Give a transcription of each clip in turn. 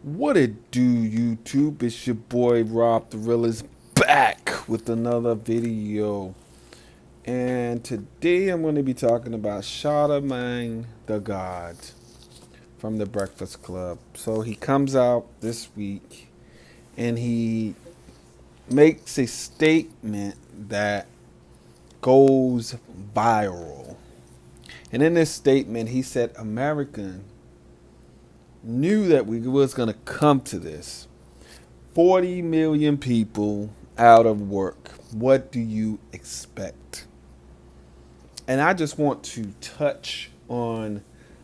What it do, YouTube? It's your boy Rob the Realist back with another video. And today I'm going to be talking about Charlamagne the God from the Breakfast Club. So he comes out this week and he makes a statement that goes viral. And in this statement, he said American knew that we was going to come to this. 40 million people out of work. What do you expect? And I just want to touch on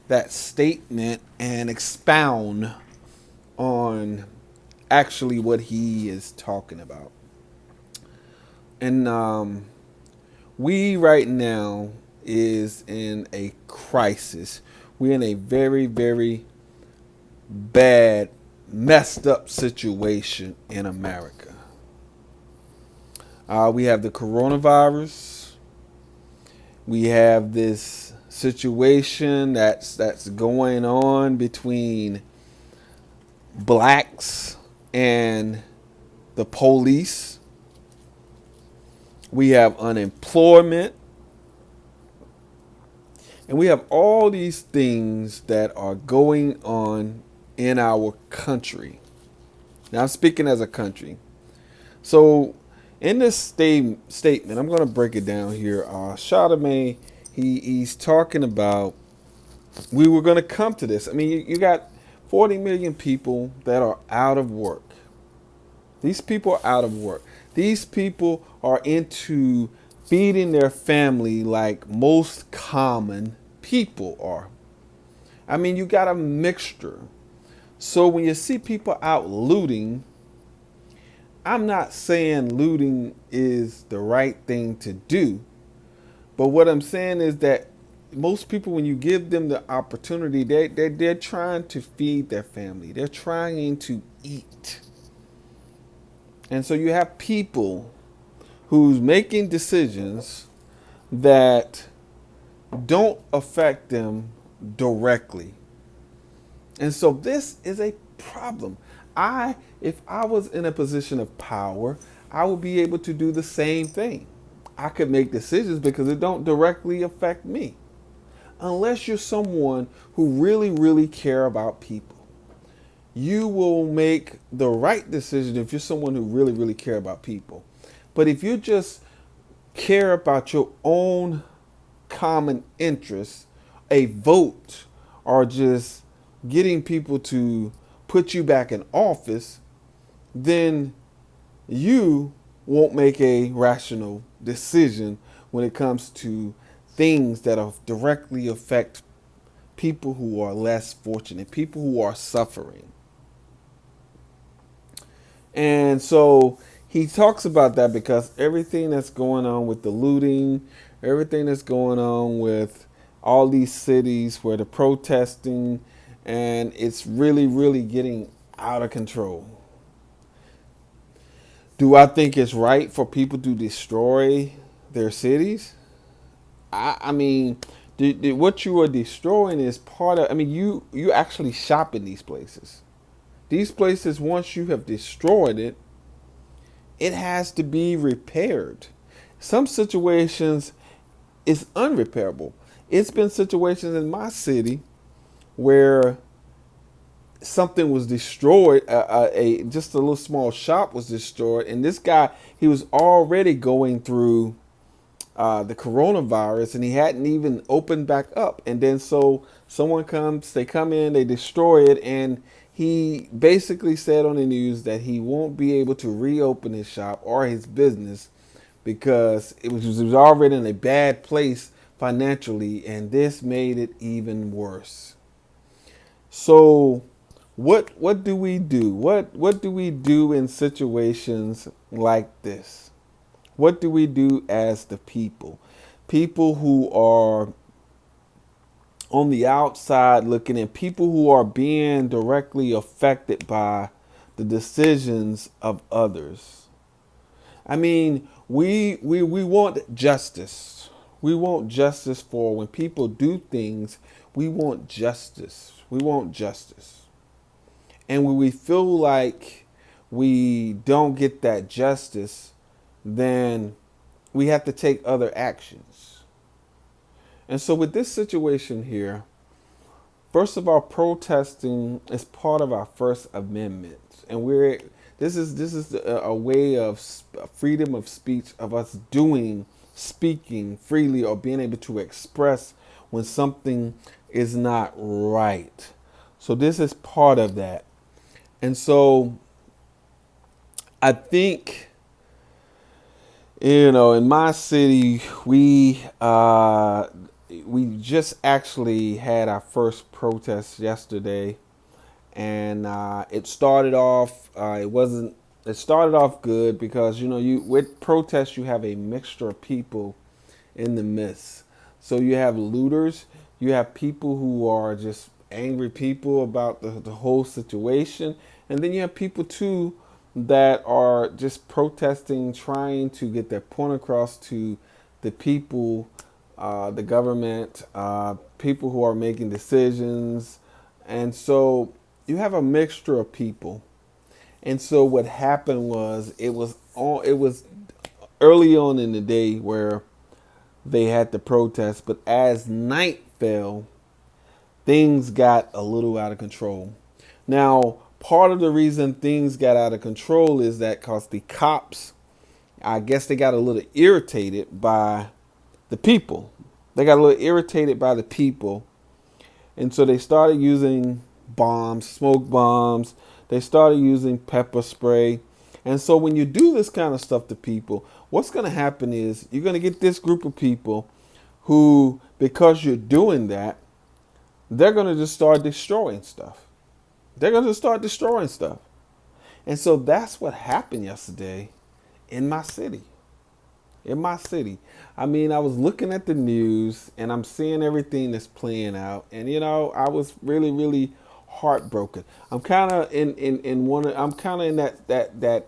that statement and expound on actually what he is talking about. And we right now is in a crisis. We're in a very, very bad, messed up situation in America. We have the coronavirus. We have this situation that's going on between blacks and the police. We have unemployment. And we have all these things that are going on in our country. Now, I'm speaking as a country. So, in this statement, I'm going to break it down here. Charlamagne, he's talking about we were going to come to this. I mean, you got 40 million people that are out of work. These people are out of work. These people are into feeding their family like most common people are. I mean, you got a mixture. So when you see people out looting, I'm not saying looting is the right thing to do, but what I'm saying is that most people, when you give them the opportunity, they're trying to feed their family. They're trying to eat. And so you have people who's making decisions that don't affect them directly. And so this is a problem. If I was in a position of power, I would be able to do the same thing. I could make decisions because it don't directly affect me. Unless you're someone who really, really care about people. You will make the right decision if you're someone who really, really care about people. But if you just care about your own common interests, a vote, or just getting people to put you back in office, then you won't make a rational decision when it comes to things that directly affect people who are less fortunate, people who are suffering. And so he talks about that because everything that's going on with the looting, everything that's going on with all these cities where the protesting, and it's really, really getting out of control. Do I think it's right for people to destroy their cities? I mean, what you are destroying is part of. I mean, you actually shop in these places. These places, once you have destroyed it, it has to be repaired. Some situations it's unrepairable. It's been situations in my city where something was destroyed. Just a little small shop was destroyed, and this guy, he was already going through the coronavirus, and he hadn't even opened back up. And then so someone comes, they come in, they destroy it, and he basically said on the news that he won't be able to reopen his shop or his business because it was already in a bad place financially, and this made it even worse. So what do we do? What do we do in situations like this? What do we do as the people? People who are on the outside looking in, people who are being directly affected by the decisions of others. I mean, we want justice. We want justice for when people do things. We want justice. We want justice. And when we feel like we don't get that justice, then we have to take other actions. And so with this situation here, first of all, protesting is part of our First Amendment, and this is a way of freedom of speech, of us speaking freely or being able to express when something is not right. So this is part of that, and so I think, in my city, we just actually had our first protest yesterday, and it started off. It wasn't. It started off good because you with protests you have a mixture of people in the midst. So you have looters, you have people who are just angry people about the whole situation, and then you have people too that are just protesting, trying to get their point across to the people, the government, people who are making decisions. And so you have a mixture of people. And so what happened was it was early on in the day where they had the protest, but as night fell, things got a little out of control. Now, part of the reason things got out of control is that because the cops, I guess they got a little irritated by the people. They got a little irritated by the people. And so they started using bombs, smoke bombs. They started using pepper spray. And so when you do this kind of stuff to people, what's going to happen is you're going to get this group of people who, because you're doing that, they're going to just start destroying stuff. They're going to start destroying stuff. And so that's what happened yesterday in my city. In my city. I mean, I was looking at the news and I'm seeing everything that's playing out. And, I was really, really heartbroken. I'm kind of I'm kind of in that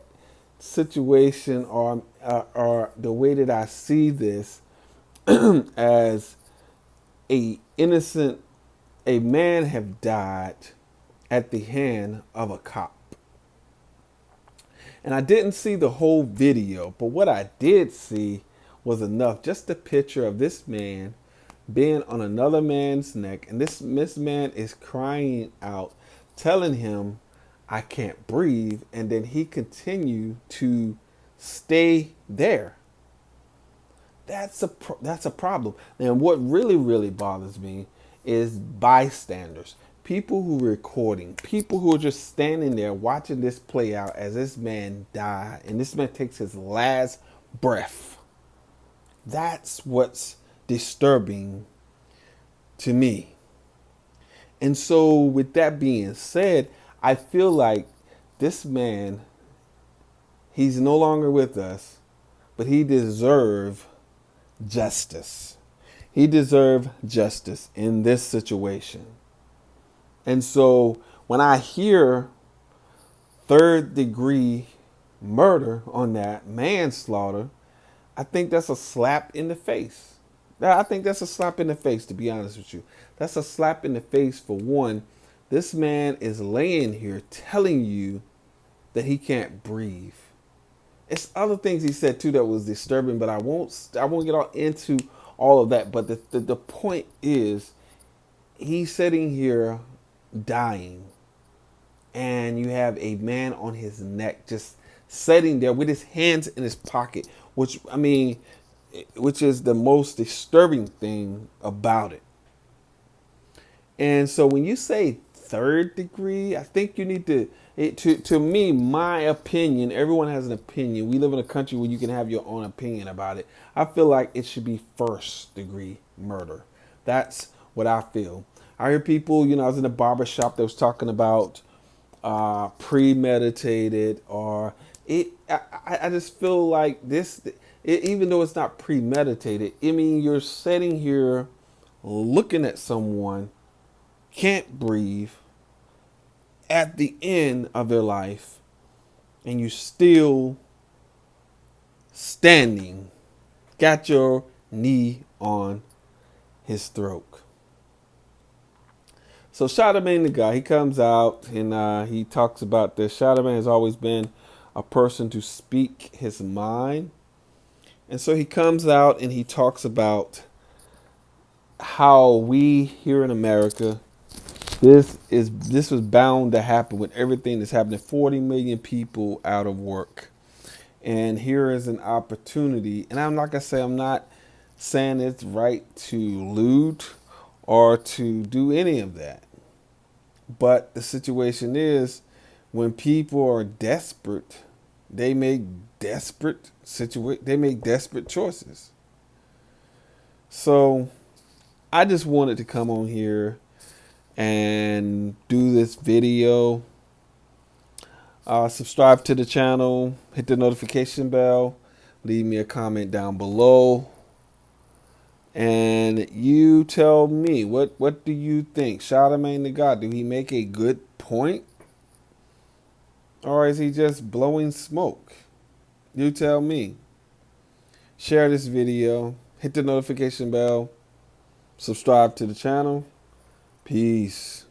situation, or the way that I see this as a man have died at the hand of a cop. And I didn't see the whole video, but what I did see was enough. Just a picture of this man being on another man's neck, and this man is crying out, telling him, "I can't breathe," and then he continued to stay there. That's a problem. And what really, really bothers me is bystanders, people who are recording, people who are just standing there watching this play out as this man died and this man takes his last breath. That's what's disturbing to me. And so with that being said, I feel like this man, he's no longer with us, but he deserves justice. He deserved justice in this situation. And so when I hear third degree murder on that, manslaughter, I think that's a slap in the face. I think that's a slap in the face, to be honest with you. That's a slap in the face for one. This man is laying here telling you that he can't breathe. It's other things he said too that was disturbing, but I won't get all into all of that. But the point is, he's sitting here dying, and you have a man on his neck just sitting there with his hands in his pocket, which is the most disturbing thing about it. And so when you say third degree, I think you need to me, my opinion, everyone has an opinion. We live in a country where you can have your own opinion about it. I feel like it should be first degree murder. That's what I feel. I hear people, I was in a barber shop that was talking about premeditated, or I just feel like this, even though it's not premeditated, you're sitting here looking at someone, can't breathe, at the end of their life, and you still standing, got your knee on his throat. So Charlamagne the guy, he comes out and he talks about this. Charlamagne has always been a person to speak his mind. And so he comes out and he talks about how we here in America, this was bound to happen with everything that's happening. 40 million people out of work. And here is an opportunity. And I'm like I say, I'm not saying it's right to loot or to do any of that. But the situation is when people are desperate, they make they make desperate choices. So I just wanted to come on here and do this video. Subscribe to the channel, hit the notification bell, leave me a comment down below, and you tell me what do you think? Charlamagne the God, do he make a good point, or is he just blowing smoke? You tell me. Share this video, hit the notification bell, subscribe to the channel. Peace.